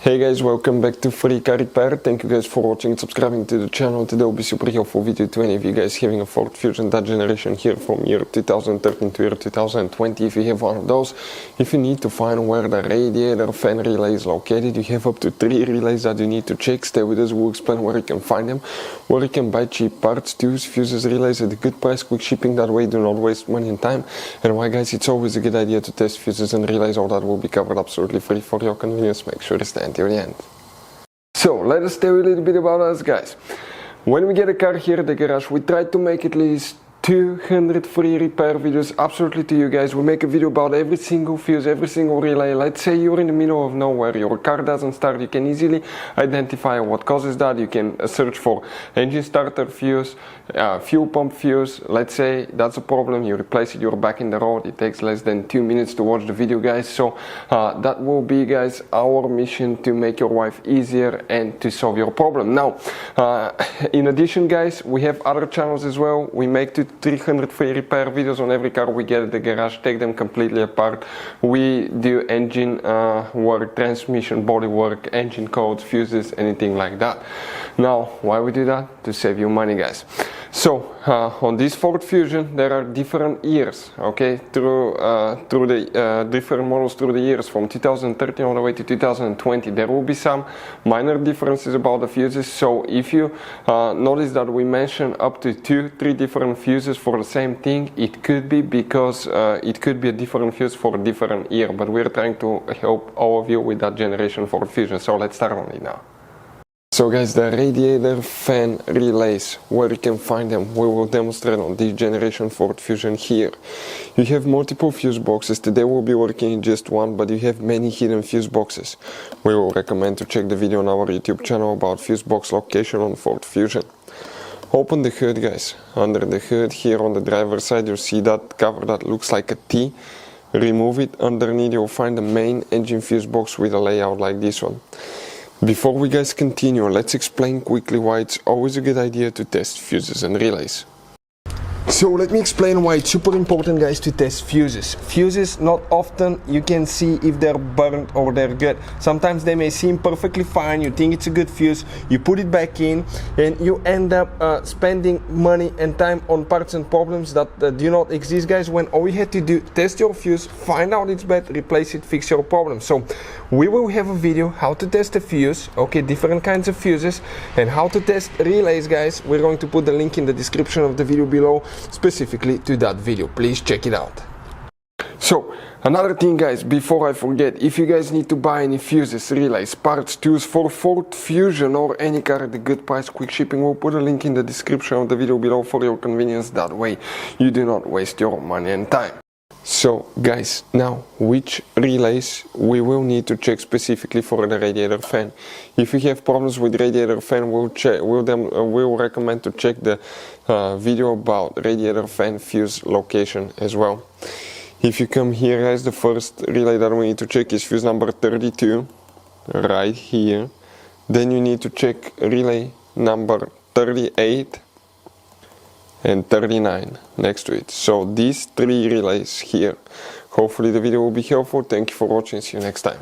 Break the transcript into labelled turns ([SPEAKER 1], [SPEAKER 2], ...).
[SPEAKER 1] Hey guys, welcome back to Free Car Repair. Thank you guys for watching and subscribing to the channel. Today will be super helpful video to any of you guys having a Ford Fusion that generation here from year 2013 to year 2020. If you have one of those, if you need to find where the radiator fan relay is located, you have up to 3 relays that you need to check. Stay with us, we'll explain where you can find them, where you can buy cheap parts, tools, fuses, relays at a good price, quick shipping, that way do not waste money and time, and why guys it's always a good idea to test fuses and relays. All that will be covered absolutely free for your convenience. Make sure to stay until the end. So let us tell you a little bit about us guys. When we get a car here at the garage, we try to make at least 200 free repair videos absolutely to you guys. We make a video about every single fuse, every single relay. Let's say you're in the middle of nowhere, your car doesn't start, you can easily identify what causes that. You can search for engine starter fuse, fuel pump fuse. Let's say that's a problem, you replace it, you're back in the road. It takes less than 2 minutes to watch the video guys. So that will be guys our mission, to make your life easier and to solve your problem. Now in addition guys, we have other channels as well. We make 300 free repair videos on every car we get at the garage, take them completely apart. We do engine work, transmission, body work, engine codes, fuses, anything like that. Now why we do that? To save you money guys. So on this Ford Fusion there are different years, okay, through the different models through the years from 2013 all the way to 2020. There will be some minor differences about the fuses. So if you notice that we mention up to 2-3 different fuses for the same thing, it could be because it could be a different fuse for a different year, but we're trying to help all of you with that generation Ford Fusion. So let's start on it now. So guys, the radiator fan relays, where you can find them, we will demonstrate on this generation Ford Fusion here. You have multiple fuse boxes. Today we'll be working in just one, but you have many hidden fuse boxes. We will recommend to check the video on our YouTube channel about fuse box location on Ford Fusion. Open the hood guys. Under the hood here on the driver's side you'll see that cover that looks like a T. Remove it. Underneath you'll find the main engine fuse box with a layout like this one. Before we guys continue, let's explain quickly why it's always a good idea to test fuses and relays. So let me explain why it's super important guys to test fuses. Fuses, not often you can see if they're burnt or they're good. Sometimes they may seem perfectly fine, you think it's a good fuse, you put it back in and you end up spending money and time on parts and problems that do not exist guys, when all you had to do, test your fuse, find out it's bad, replace it, fix your problem. So we will have a video how to test a fuse, okay, different kinds of fuses, and how to test relays guys. We're going to put the link in the description of the video below specifically to that video. Please check it out. So another thing guys, before I forget, if you guys need to buy any fuses, relays, parts, tools for Ford Fusion or any car at a good price, quick shipping, we'll put a link in the description of the video below for your convenience. That way you do not waste your money and time. So guys, now which relays we will need to check specifically for the radiator fan. If you have problems with radiator fan, we'll recommend to check the video about radiator fan fuse location as well. If you come here guys, the first relay that we need to check is fuse number 32 right here. Then you need to check relay number 38 and 39 next to it. So these 3 relays here. Hopefully the video will be helpful. Thank you for watching. See you next time.